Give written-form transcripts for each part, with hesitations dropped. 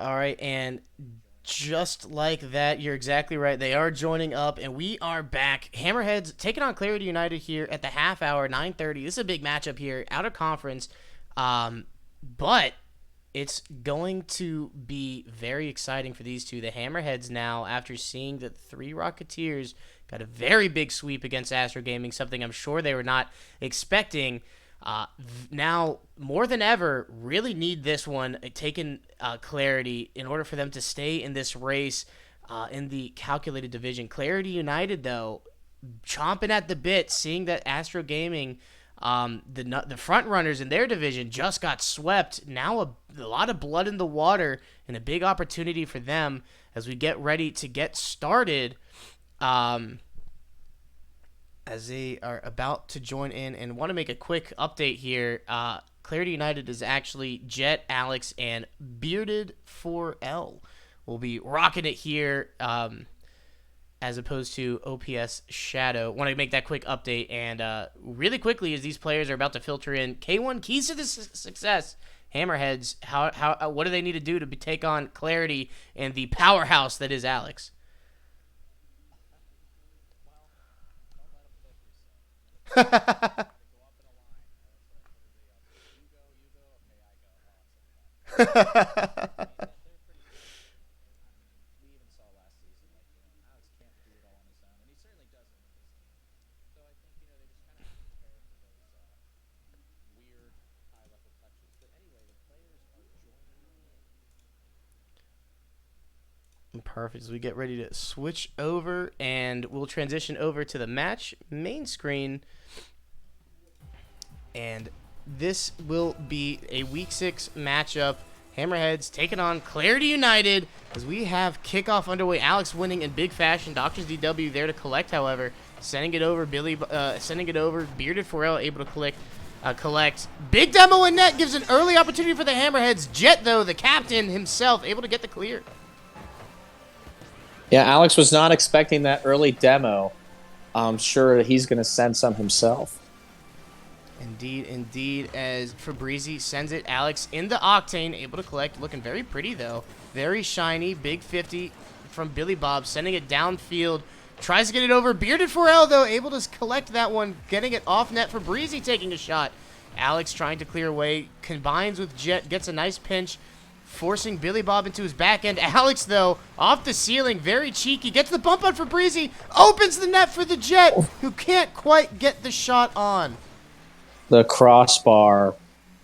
All right, and just like that, you're exactly right. They are joining up, and we are back. Hammerheads taking on Clarity United here at the half hour, 9:30. This is a big matchup here, out of conference, but it's going to be very exciting for these two. The Hammerheads now, after seeing that the Three Rocketeers got a very big sweep against Astro Gaming, something I'm sure they were not expecting. Now, more than ever, really need this one taken Clarity in order for them to stay in this race in the calculated division. Clarity United, though, chomping at the bit, seeing that Astro Gaming, the front runners in their division, just got swept. Now a lot of blood in the water and a big opportunity for them as we get ready to get started. As they are about to join in, and want to make a quick update here. Clarity United is actually Jet, Alex, and Bearded 4L will be rocking it here, as opposed to OPS Shadow. Want to make that quick update, and really quickly, as these players are about to filter in, K1 keys to the success. Hammerheads, what do they need to do to take on Clarity and the powerhouse that is Alex? Perfect. As we get ready to switch over, and we'll transition over to the match main screen. And this will be a Week 6 matchup. Hammerheads taking on Clarity United as we have kickoff underway. Alex winning in big fashion. Doctors DW there to collect, however. Sending it over. Sending it over. Bearded Forel able to collect. Big demo in net gives an early opportunity for the Hammerheads. Jet, though, the captain himself, able to get the clear. Yeah, Alex was not expecting that early demo. I'm sure he's going to send some himself. Indeed, as Fabrizi sends it. Alex in the Octane, able to collect. Looking very pretty, though. Very shiny. Big 50 from Billy Bob, sending it downfield. Tries to get it over. Bearded Forel, though, able to collect that one. Getting it off net. Fabrizi taking a shot. Alex trying to clear away. Combines with Jet. Gets a nice pinch. Forcing Billy Bob into his back end. Alex, though, off the ceiling. Very cheeky. Gets the bump on Fabrizi. Opens the net for the Jet, who can't quite get the shot on. The crossbar.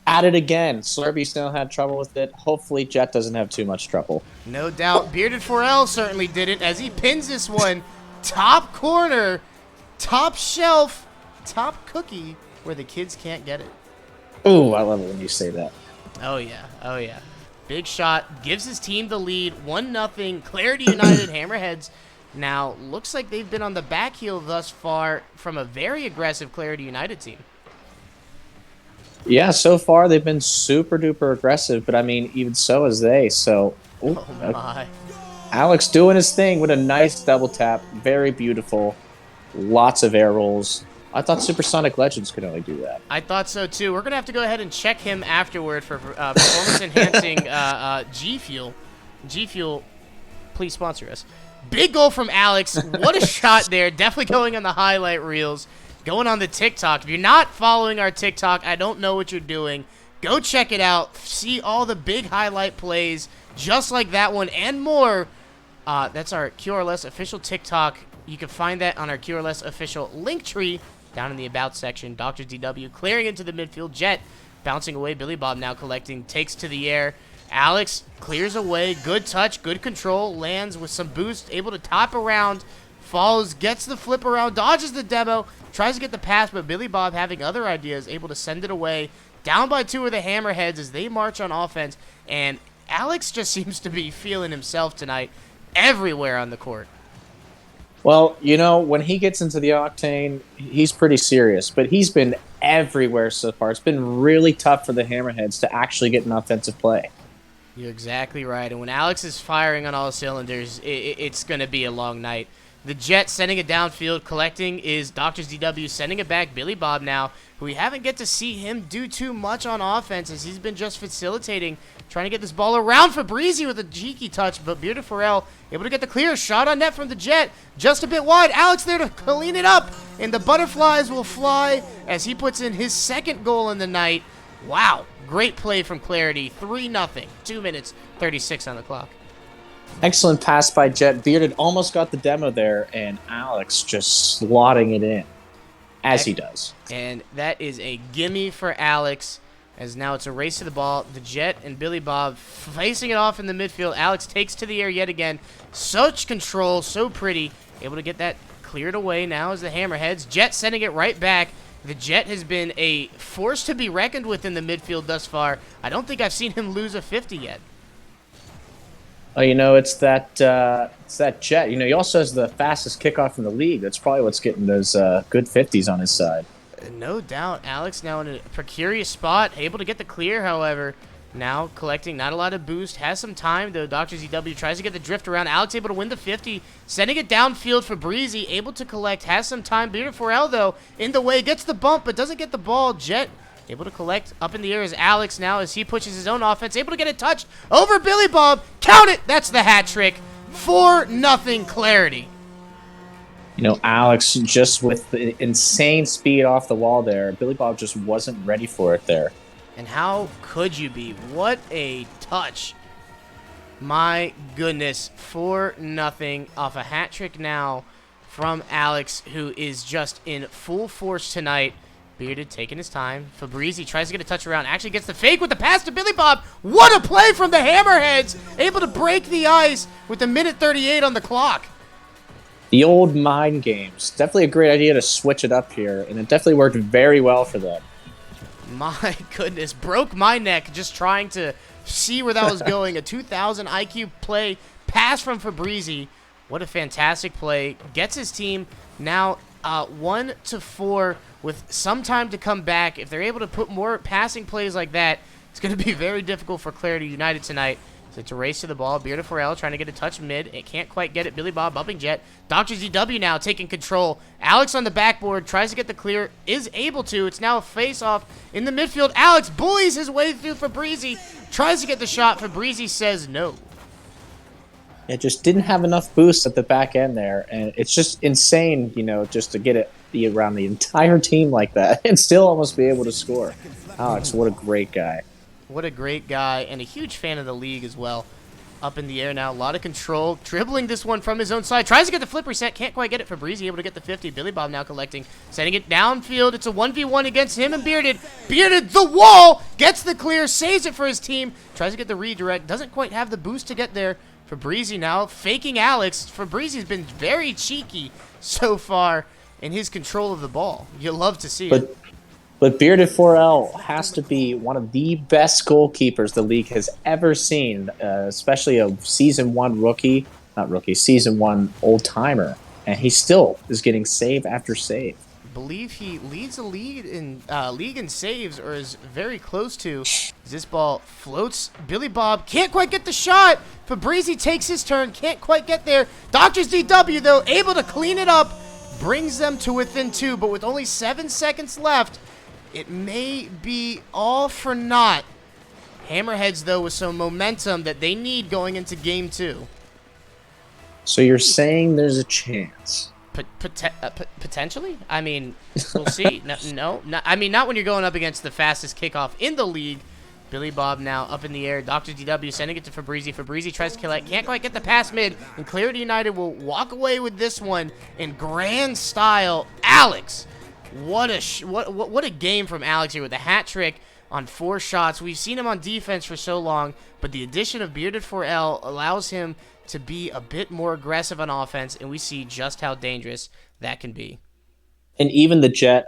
At it again. Slurpee still had trouble with it. Hopefully Jet doesn't have too much trouble. No doubt. Bearded Forel certainly didn't, as he pins this one. Top corner, top shelf, top cookie, where the kids can't get it. Ooh, I love it when you say that. Oh, yeah. Big shot. Gives his team the lead. 1-0. Clarity United Hammerheads. Now, looks like they've been on the back heel thus far from a very aggressive Clarity United team. Yeah, so far they've been super duper aggressive, but I mean, even so as they. So, oh my. Alex doing his thing with a nice double tap. Very beautiful. Lots of air rolls. I thought Supersonic Legends could only do that. I thought so too. We're going to have to go ahead and check him afterward for performance enhancing G Fuel. G Fuel, please sponsor us. Big goal from Alex. What a shot there. Definitely going on the highlight reels. Going on the TikTok. If you're not following our TikTok, I don't know what you're doing. Go check it out. See all the big highlight plays just like that one and more. That's our QRLS official TikTok. You can find that on our QRLS official link tree down in the About section. Dr. DW clearing into the midfield. Jet bouncing away. Billy Bob now collecting. Takes to the air. Alex clears away. Good touch. Good control. Lands with some boost. Able to top around. Falls. Gets the flip around. Dodges the demo. Tries to get the pass, but Billy Bob, having other ideas, able to send it away. Down by 2 of the Hammerheads as they march on offense. And Alex just seems to be feeling himself tonight everywhere on the court. Well, you know, when he gets into the Octane, he's pretty serious. But he's been everywhere so far. It's been really tough for the Hammerheads to actually get an offensive play. You're exactly right. And when Alex is firing on all cylinders, it's going to be a long night. The Jet sending it downfield. Collecting is Doctors DW sending it back. Billy Bob now, who we haven't get to see him do too much on offense as he's been just facilitating, trying to get this ball around for Breezy with a cheeky touch, but Bearded Pharrell able to get the clear. Shot on net from the Jet, just a bit wide. Alex there to clean it up, and the butterflies will fly as he puts in his second goal in the night. Wow, great play from Clarity. 3-0, 2 minutes, 36 on the clock. Excellent pass by Jet. Bearded almost got the demo there, and Alex just slotting it in, as he does. And that is a gimme for Alex, as now it's a race to the ball. The Jet and Billy Bob facing it off in the midfield. Alex takes to the air yet again. Such control, so pretty. Able to get that cleared away now as the Hammerheads. Jet sending it right back. The Jet has been a force to be reckoned with in the midfield thus far. I don't think I've seen him lose a 50 yet. Oh, it's that Jet. He also has the fastest kickoff in the league. That's probably what's getting those good 50s on his side. No doubt. Alex now in a precarious spot. Able to get the clear, however. Now collecting, not a lot of boost. Has some time, though. Dr. ZW tries to get the drift around. Alex able to win the 50. Sending it downfield for Breezy. Able to collect. Has some time. Bearded Pharrell, though, in the way. Gets the bump, but doesn't get the ball. Jet able to collect up in the air as Alex now as he pushes his own offense. Able to get it touched over Billy Bob. Count it. That's the hat trick. 4-0 Clarity. Alex just with the insane speed off the wall there. Billy Bob just wasn't ready for it there. And how could you be? What a touch. My goodness. 4-0 off a hat trick now from Alex, who is just in full force tonight. Bearded taking his time. Fabrizi tries to get a touch around. Actually gets the fake with the pass to Billy Bob. What a play from the Hammerheads. Able to break the ice with the minute 38 on the clock. The old mind games. Definitely a great idea to switch it up here, and it definitely worked very well for them. My goodness. Broke my neck just trying to see where that was going. A 2,000 IQ play. Pass from Fabrizi. What a fantastic play. Gets his team now 1-4 with some time to come back. If they're able to put more passing plays like that, it's going to be very difficult for Clarity United tonight. So it's a race to the ball. Bearded Pharrell trying to get a touch mid. It can't quite get it. Billy Bob bumping Jet. Dr. ZW now taking control. Alex on the backboard. Tries to get the clear. Is able to. It's now a face-off in the midfield. Alex bullies his way through Fabrizi. Tries to get the shot. Fabrizi says no. It just didn't have enough boost at the back end there. And it's just insane, just to get it around the entire team like that and still almost be able to score. Alex, what a great guy. What a great guy, and a huge fan of the league as well. Up in the air now, a lot of control. Dribbling this one from his own side. Tries to get the flip reset, can't quite get it. Fabrizi able to get the 50. Billy Bob now collecting. Sending it downfield. It's a 1v1 against him and Bearded. Bearded, the wall! Gets the clear, saves it for his team. Tries to get the redirect. Doesn't quite have the boost to get there. Fabrizi now faking Alex. Fabrizi's been very cheeky so far in his control of the ball. You love to see it. But Bearded 4L has to be one of the best goalkeepers the league has ever seen, especially a Season 1 rookie, not rookie, Season 1 old-timer. And he still is getting save after save. I believe he leads the league in saves, or is very close to. As this ball floats, Billy Bob can't quite get the shot. Fabrizi takes his turn, can't quite get there. Doctors DW, though, able to clean it up, brings them to within 2, but with only 7 seconds left, it may be all for naught. Hammerheads, though, with some momentum that they need going into Game 2. So you're saying there's a chance? Potentially? I mean, we'll see. No, I mean, not when you're going up against the fastest kickoff in the league. Billy Bob now up in the air. Dr. DW sending it to Fabrizi. Fabrizi tries to kill it. Can't quite get the pass mid. And Clarity United will walk away with this one in grand style. Alex, what a game from Alex here with a hat trick on 4 shots. We've seen him on defense for so long, but the addition of Bearded 4L allows him to be a bit more aggressive on offense, and we see just how dangerous that can be. And even the Jet,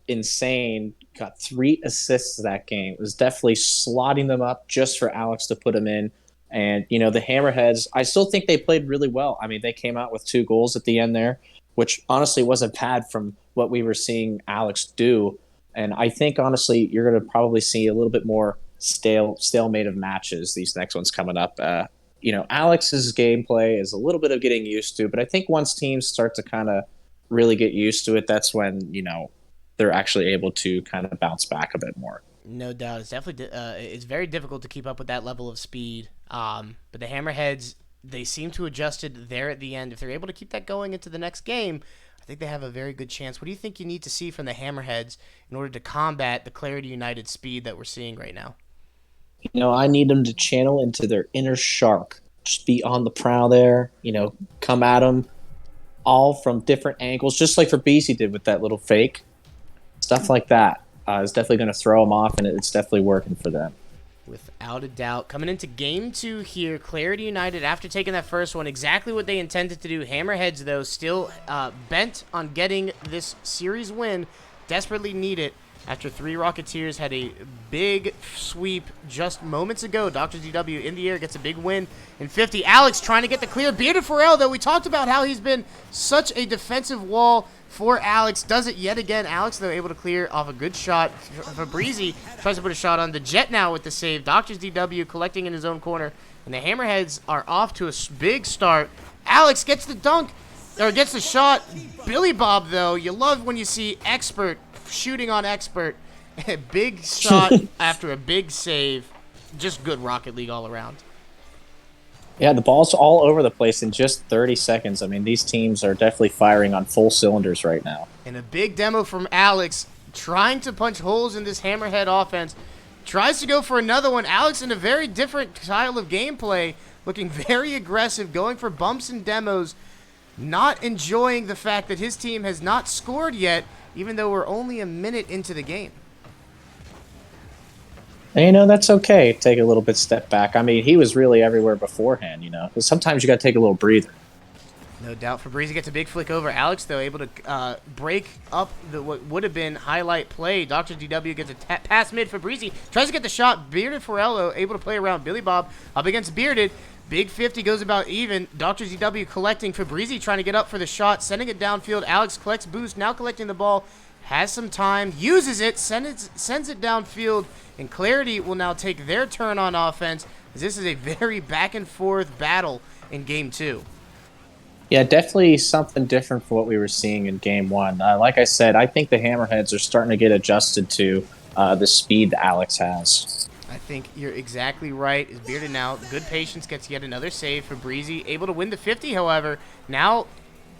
insane, got 3 assists that game. It was definitely slotting them up just for Alex to put them in. And, the Hammerheads, I still think they played really well. I mean, they came out with 2 goals at the end there, which honestly wasn't bad from what we were seeing Alex do. And I think, honestly, you're going to probably see a little bit more stalemate of matches, these next ones coming up. Alex's gameplay is a little bit of getting used to, but I think once teams start to kind of really get used to it, that's when, they're actually able to kind of bounce back a bit more. No doubt, it's definitely it's very difficult to keep up with that level of speed. But the Hammerheads, they seem to adjusted there at the end. If they're able to keep that going into the next game, I think they have a very good chance. What do you think you need to see from the Hammerheads in order to combat the Clarity United speed that we're seeing right now? I need them to channel into their inner shark. Just be on the prowl there, come at them all from different angles, just like Fabrizi did with that little fake. Stuff like that is definitely going to throw them off, and it's definitely working for them. Without a doubt. Coming into game 2 here, Clarity United, after taking that first one, exactly what they intended to do. Hammerheads, though, still bent on getting this series win. Desperately need it after 3 Rocketeers had a big sweep just moments ago. Dr. DW in the air gets a big win in 50. Alex trying to get the clear. Bearded Pharrell, though, we talked about how he's been such a defensive wall for Alex. Does it yet again. Alex, though, able to clear off a good shot. Fabrizi tries to put a shot on the Jet now with the save. Dr. DW collecting in his own corner. And the Hammerheads are off to a big start. Alex gets the dunk, or gets the shot. Billy Bob, though, you love when you see Expert shooting on Expert. A big shot after a big save. Just good Rocket League all around. Yeah, the ball's all over the place in just 30 seconds. I mean, these teams are definitely firing on full cylinders right now. And a big demo from Alex, trying to punch holes in this Hammerhead offense. Tries to go for another one. Alex in a very different style of gameplay, looking very aggressive, going for bumps and demos, not enjoying the fact that his team has not scored yet, even though we're only a minute into the game. And, that's okay. Take a little bit step back. I mean, he was really everywhere beforehand, Sometimes you got to take a little breather. No doubt. Fabrizi gets a big flick over. Alex, though, able to break up what would have been highlight play. Dr. DW gets a pass mid. Fabrizi tries to get the shot. Bearded Forello able to play around. Billy Bob up against Bearded. Big 50 goes about even. Dr. DW collecting. Fabrizi trying to get up for the shot. Sending it downfield. Alex collects boost. Now collecting the ball. Has some time. Uses it. Sends it downfield. And Clarity will now take their turn on offense, as this is a very back-and-forth battle in Game 2. Yeah, definitely something different from what we were seeing in Game 1. Like I said, I think the Hammerheads are starting to get adjusted to the speed that Alex has. I think you're exactly right. Is Bearded now. Good patience, gets yet another save for Breezy. Able to win the 50, however. Now,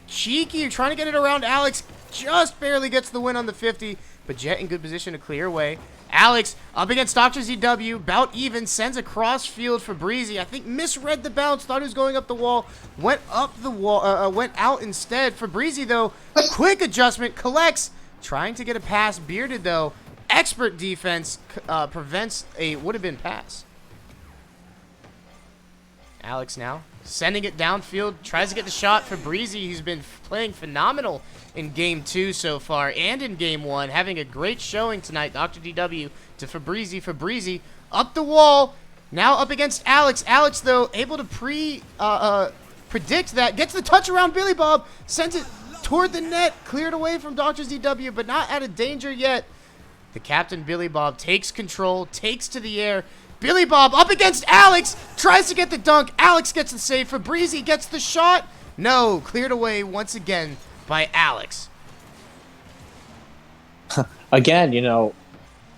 Cheeky trying to get it around Alex. Just barely gets the win on the 50, but Jet in good position to clear away. Alex up against Dr. ZW, bout even, sends a cross field for Breezy. I think misread the bounce, thought he was going up the wall, went up the wall, went out instead. For Breezy, though, quick adjustment, collects, trying to get a pass. Bearded, though, expert defense prevents a would-have-been pass. Alex now sending it downfield, tries to get the shot for Breezy, who's been playing phenomenal in Game 2 so far and in Game 1, having a great showing tonight. Dr. DW to Fabrizi. Fabrizi up the wall, now up against Alex. Alex, though, able to predict that, gets the touch around Billy Bob, sends it toward the net, cleared away from Dr. ZW, but not out of danger yet. The captain, Billy Bob, takes control, takes to the air. Billy Bob up against Alex, tries to get the dunk. Alex gets the save. Fabrizi gets the shot. No, cleared away once again by Alex. Again,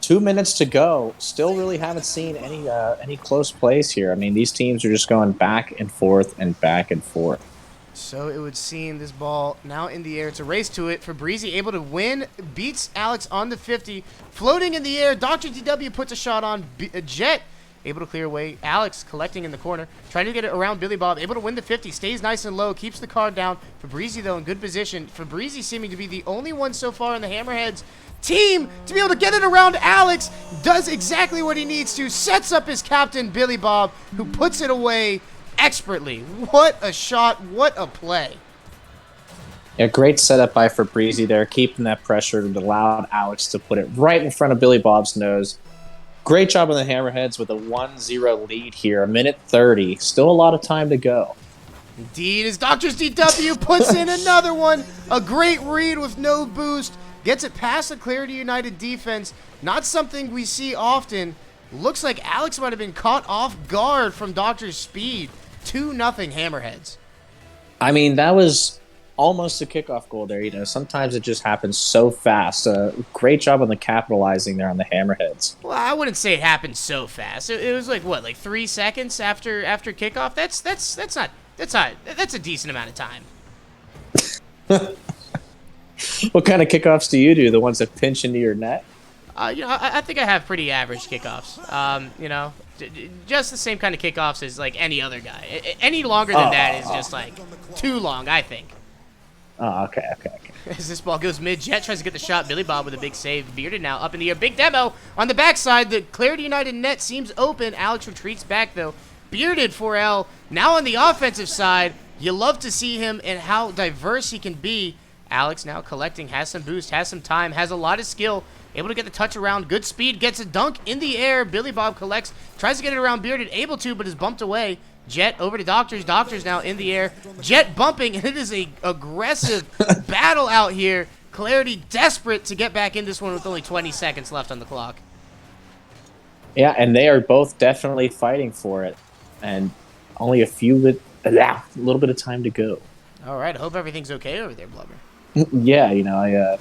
2 minutes to go. Still really haven't seen any close plays here. I mean, these teams are just going back and forth and back and forth. So it would seem this ball now in the air. It's a race to it. Fabrizi able to win, beats Alex on the 50. Floating in the air, Dr. DW puts a shot on. Jet able to clear away. Alex collecting in the corner, trying to get it around Billy Bob. Able to win the 50, stays nice and low, keeps the card down. Fabrizi, though, in good position. Fabrizi seeming to be the only one so far in the Hammerheads team to be able to get it around Alex. Does exactly what he needs to. Sets up his captain, Billy Bob, who puts it away expertly. What a shot. What a play. Yeah, great setup by Fabrizi there, keeping that pressure and allowed Alex to put it right in front of Billy Bob's nose. Great job on the Hammerheads with a 1-0 lead here. 1:30. Still a lot of time to go. Indeed, as Dr. DW puts in another one. A great read with no boost. Gets it past the Clarity United defense. Not something we see often. Looks like Alex might have been caught off guard from Doctor's speed. 2-0 Hammerheads. I mean, that was almost a kickoff goal there. Sometimes it just happens so fast. Great job on the capitalizing there on the Hammerheads. Well, I wouldn't say it happened so fast. It was like what, like 3 seconds after kickoff. That's a decent amount of time. What kind of kickoffs do you do? The ones that pinch into your net? I think I have pretty average kickoffs. Just the same kind of kickoffs as like any other guy. Any longer than that is just like too long, I think. Oh, okay. As this ball goes mid, Jet tries to get the shot. Billy Bob with a big save. Bearded now up in the air. Big demo on the backside. The Clarity United net seems open. Alex retreats back, though. Bearded for L. Now on the offensive side. You love to see him and how diverse he can be. Alex now collecting. Has some boost. Has some time. Has a lot of skill. Able to get the touch around. Good speed. Gets a dunk in the air. Billy Bob collects. Tries to get it around Bearded. Able to, but is bumped away. Jet over to Doctors. Doctors now in the air. Jet bumping, and it is a aggressive battle out here. Clarity desperate to get back in this one with only 20 seconds left on the clock. Yeah, and they are both definitely fighting for it. And only a little bit of time to go. All right, I hope everything's okay over there, Blubber. Yeah, I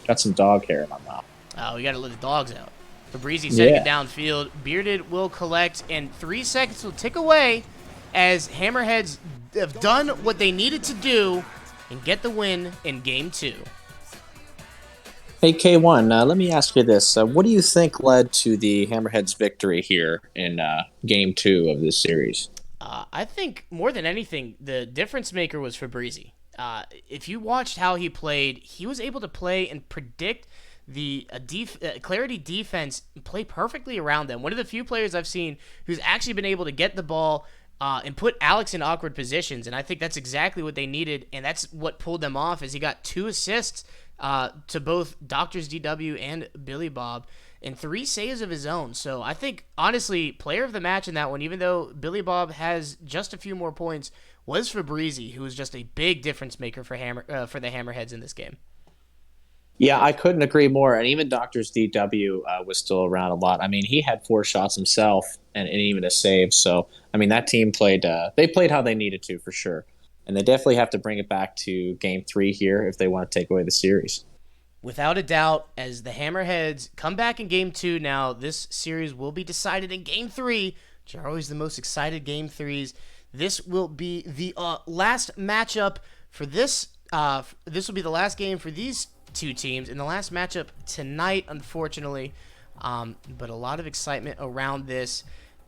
got some dog hair in my mouth. Oh, we got to let the dogs out. Fabrizi setting it downfield. Bearded will collect, and 3 seconds will tick away as Hammerheads have done what they needed to do and get the win in Game 2. Hey, K1, let me ask you this. What do you think led to the Hammerheads' victory here in Game 2 of this series? I think, more than anything, the difference maker was Fabrizi. If you watched how he played, he was able to play and predict the Clarity defense and play perfectly around them. One of the few players I've seen who's actually been able to get the ball and put Alex in awkward positions, and I think that's exactly what they needed, and that's what pulled them off, is he got 2 assists to both Doctors DW and Billy Bob, and 3 saves of his own. So I think, honestly, player of the match in that one, even though Billy Bob has just a few more points, was Fabrizi, who was just a big difference maker for the Hammerheads in this game. Yeah, I couldn't agree more. And even Doctors DW was still around a lot. I mean, he had 4 shots himself and even a save. So, I mean, that team played how they needed to, for sure. And they definitely have to bring it back to Game 3 here if they want to take away the series. Without a doubt, as the Hammerheads come back in Game 2 now, this series will be decided in Game 3, which are always the most excited Game 3s. This will be the last matchup for this. This will be the last game for these 2 teams in the last matchup tonight, unfortunately. But a lot of excitement around this.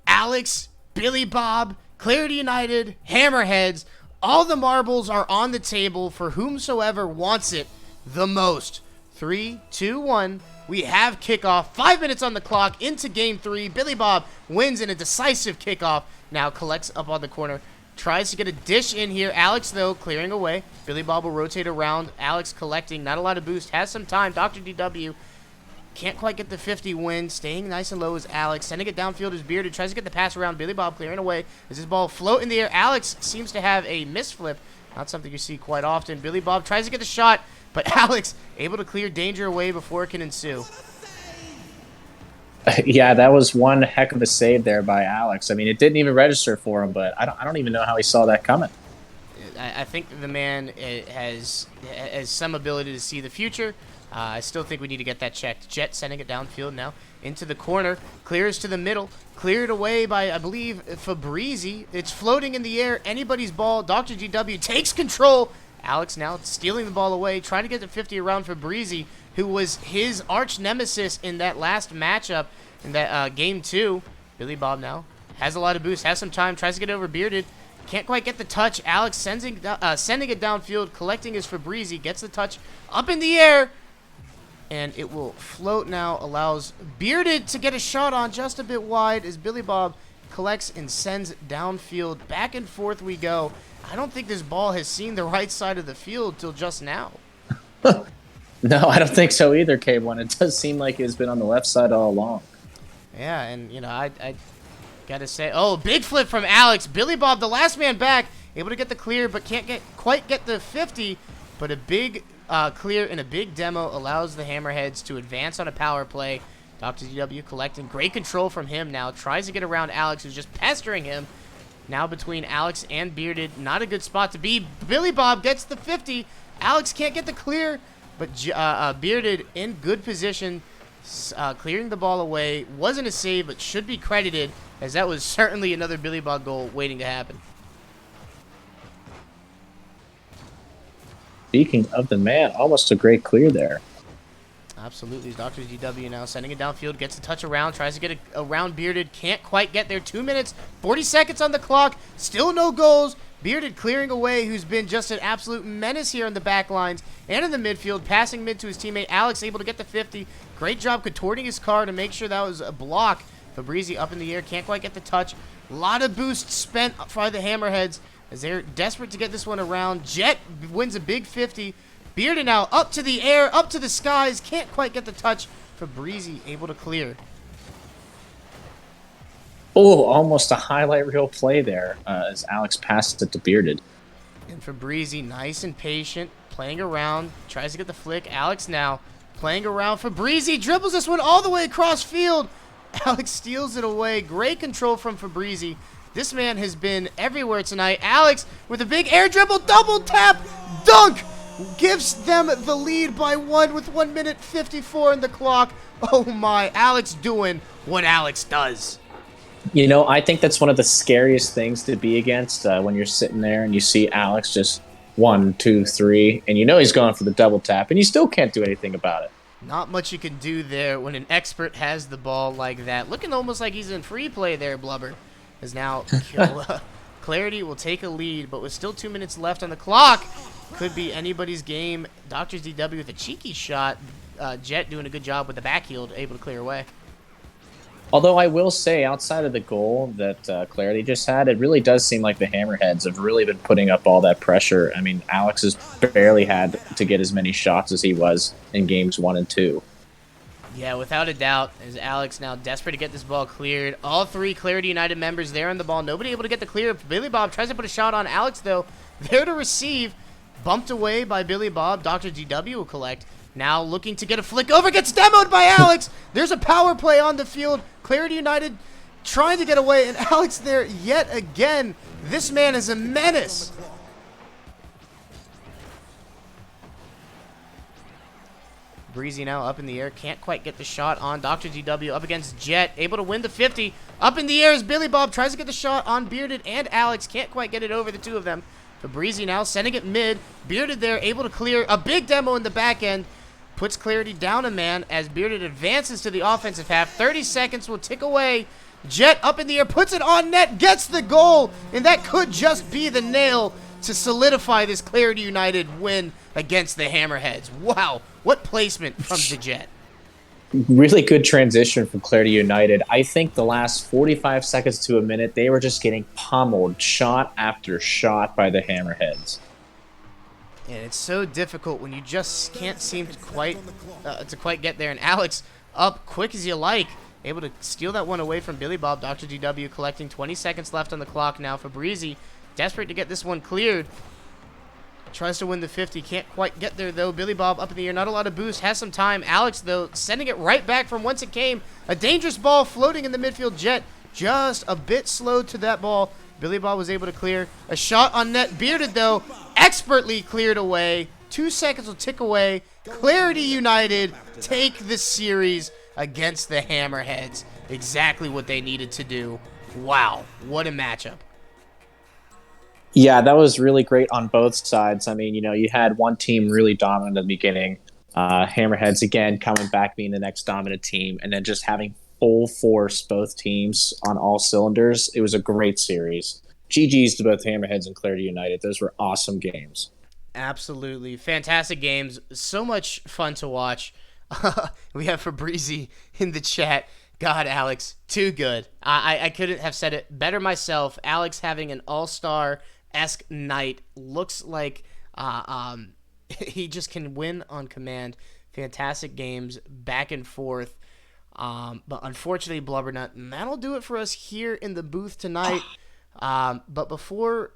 Alex, Billy Bob, Clarity United, Hammerheads, all the marbles are on the table for whomsoever wants it the most. 3, 2, 1. We have kickoff. 5 minutes on the clock into Game 3. Billy Bob wins in a decisive kickoff. Now collects up on the corner. Tries to get a dish in here. Alex, though, clearing away. Billy Bob will rotate around. Alex collecting. Not a lot of boost. Has some time. Dr. DW can't quite get the 50 win. Staying nice and low is Alex. Sending it downfield is Bearded. Tries to get the pass around. Billy Bob clearing away. As his ball float in the air. Alex seems to have a misflip. Not something you see quite often. Billy Bob tries to get the shot, but Alex able to clear danger away before it can ensue. Yeah, that was one heck of a save there by Alex. I mean, it didn't even register for him, but I don't even know how he saw that coming. I think the man has some ability to see the future. I still think we need to get that checked. Jet sending it downfield now into the corner. Clears to the middle. Cleared away by, I believe, Fabrizi. It's floating in the air. Anybody's ball. Dr. GW takes control. Alex now stealing the ball away. Trying to get the 50 around Fabrizi, who was his arch nemesis in that last matchup in that Game 2. Billy Bob now has a lot of boost. Has some time. Tries to get over Bearded. Can't quite get the touch. Alex sending it downfield. Collecting his Fabrizi. Gets the touch up in the air. And it will float now. Allows Bearded to get a shot on just a bit wide as Billy Bob collects and sends downfield. Back and forth we go. I don't think this ball has seen the right side of the field till just now. No, I don't think so either, K1. It does seem like it's been on the left side all along. Yeah, and, I got to say, oh, big flip from Alex. Billy Bob, the last man back, able to get the clear, but can't quite get the 50. But a big clear and a big demo allows the Hammerheads to advance on a power play. Dr. DW collecting. Great control from him now. Tries to get around Alex, who's just pestering him. now between Alex and Bearded. Not a good spot to be. Billy Bob gets the 50. Alex can't get the clear, but Bearded in good position, clearing the ball away. Wasn't a save, but should be credited, as that was certainly another Billy Bob goal waiting to happen. Speaking of the man, almost a great clear there. Absolutely. Dr. GW now sending it downfield, gets a touch around, tries to get it around Bearded, can't quite get there. 2 minutes, 40 seconds on the clock, still no goals. Bearded clearing away, who's been just an absolute menace here in the back lines and in the midfield, passing mid to his teammate. Alex able to get the 50. Great job contorting his car to make sure that was a block. Fabrizi up in the air, can't quite get the touch. A lot of boost spent by the Hammerheads as they're desperate to get this one around. Jet wins a big 50. Bearded now up to the air, up to the skies, can't quite get the touch. Fabrizi able to clear. Oh, almost a highlight reel play there as Alex passed it to Bearded. And Fabrizi, nice and patient, playing around, tries to get the flick. Alex now playing around. Fabrizi dribbles this one all the way across field. Alex steals it away. Great control from Fabrizi. This man has been everywhere tonight. Alex with a big air dribble, double tap, dunk! Gives them the lead by 1 with 1 minute 54 in the clock. Oh my, Alex doing what Alex does. You know, I think that's one of the scariest things to be against when you're sitting there and you see Alex just 1, 2, 3, and you know he's going for the double tap, and you still can't do anything about it. Not much you can do there when an expert has the ball like that. Looking almost like he's in free play there, Blubber. As now Clarity will take a lead, but with still 2 minutes left on the clock, could be anybody's game. Dr. DW with a cheeky shot. Jet doing a good job with the back heel, able to clear away. Although I will say, outside of the goal that Clarity just had, it really does seem like the Hammerheads have really been putting up all that pressure. I mean, Alex has barely had to get as many shots as he was in games 1 and 2. Yeah, without a doubt, as Alex now desperate to get this ball cleared. All 3 Clarity United members there on the ball. Nobody able to get the clear. Billy Bob tries to put a shot on Alex, though. There to receive. Bumped away by Billy Bob. Dr. GW will collect. Now looking to get a flick over. Gets demoed by Alex. There's a power play on the field. Clarity United trying to get away. And Alex there yet again. This man is a menace. Breezy now up in the air. Can't quite get the shot on Dr. GW up against Jet. Able to win the 50. Up in the air as Billy Bob tries to get the shot on Bearded and Alex. Can't quite get it over the two of them. Fabrizi now sending it mid. Bearded there, able to clear. A big demo in the back end. Puts Clarity down a man as Bearded advances to the offensive half. 30 seconds will tick away. Jet up in the air, puts it on net, gets the goal. And that could just be the nail to solidify this Clarity United win against the Hammerheads. Wow, what placement from the Jet. Really good transition from Clarity United. I think the last 45 seconds to a minute, they were just getting pummeled shot after shot by the Hammerheads. And it's so difficult when you just can't seem to quite get there. And Alex up quick as you like, able to steal that one away from Billy Bob. Dr. GW collecting 20 seconds left on the clock now. Fabrizi desperate to get this one cleared. Tries to win the 50. Can't quite get there, though. Billy Bob up in the air. Not a lot of boost. Has some time. Alex, though, sending it right back from whence it came. A dangerous ball floating in the midfield. Jet just a bit slow to that ball. Billy Bob was able to clear. A shot on net. Bearded, though, expertly cleared away. 2 seconds will tick away. Clarity United take the series against the Hammerheads. Exactly what they needed to do. Wow, what a matchup. Yeah, that was really great on both sides. I mean, you know, you had one team really dominant in the beginning. Hammerheads, again, coming back, being the next dominant team, and then just having full force both teams on all cylinders. It was a great series. GG's to both Hammerheads and Clarity United. Those were awesome games. Absolutely. Fantastic games. So much fun to watch. We have Fabrizi in the chat. God, Alex, too good. I couldn't have said it better myself. Alex having an all-star-esque night. Looks like he just can win on command. Fantastic games, back and forth. But unfortunately, Blubbernut, that'll do it for us here in the booth tonight. But before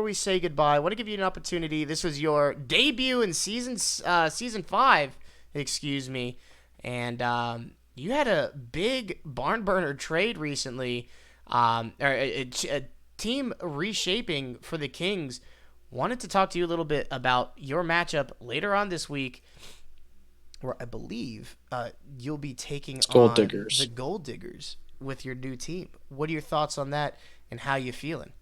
we say goodbye, I want to give you an opportunity. This was your debut in season 5, excuse me, and you had a big barn burner trade recently, or a team reshaping for the Kings. Wanted to talk to you a little bit about your matchup later on this week, where I believe you'll be taking Gold on Diggers. the Gold Diggers with your new team. What are your thoughts on that, and how you feeling?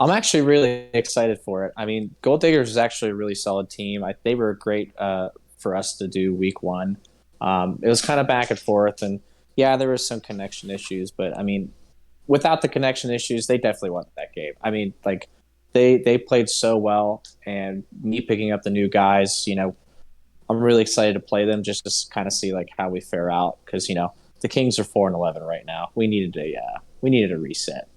I'm actually really excited for it. I mean, Gold Diggers is actually a really solid team. They were great for us to do week one. It was kind of back and forth, and yeah, there was some connection issues, but I mean, without the connection issues, they definitely won that game. I mean, like they played so well, and me picking up the new guys, I'm really excited to play them just to kind of see like how we fare out because the Kings are 4-11 right now. We needed a reset.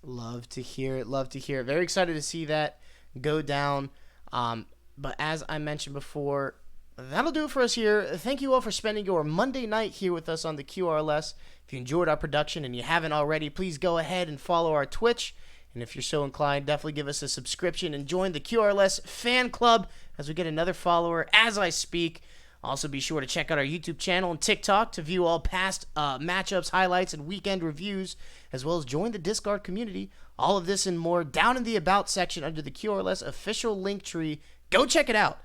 Love to hear it. Love to hear it. Very excited to see that go down. But as I mentioned before, that'll do it for us here. Thank you all for spending your Monday night here with us on the QRLS. If you enjoyed our production and you haven't already, please go ahead and follow our Twitch. And if you're so inclined, definitely give us a subscription and join the QRLS fan club as we get another follower as I speak. Also, be sure to check out our YouTube channel and TikTok to view all past matchups, highlights, and weekend reviews, as well as join the Discord community. All of this and more down in the About section under the QRLS official link tree. Go check it out.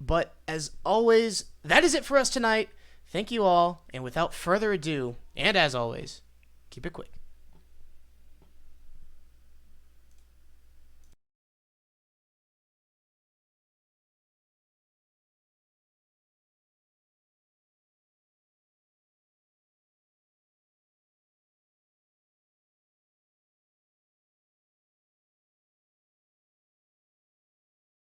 But as always, that is it for us tonight. Thank you all, and without further ado, and as always, keep it quick.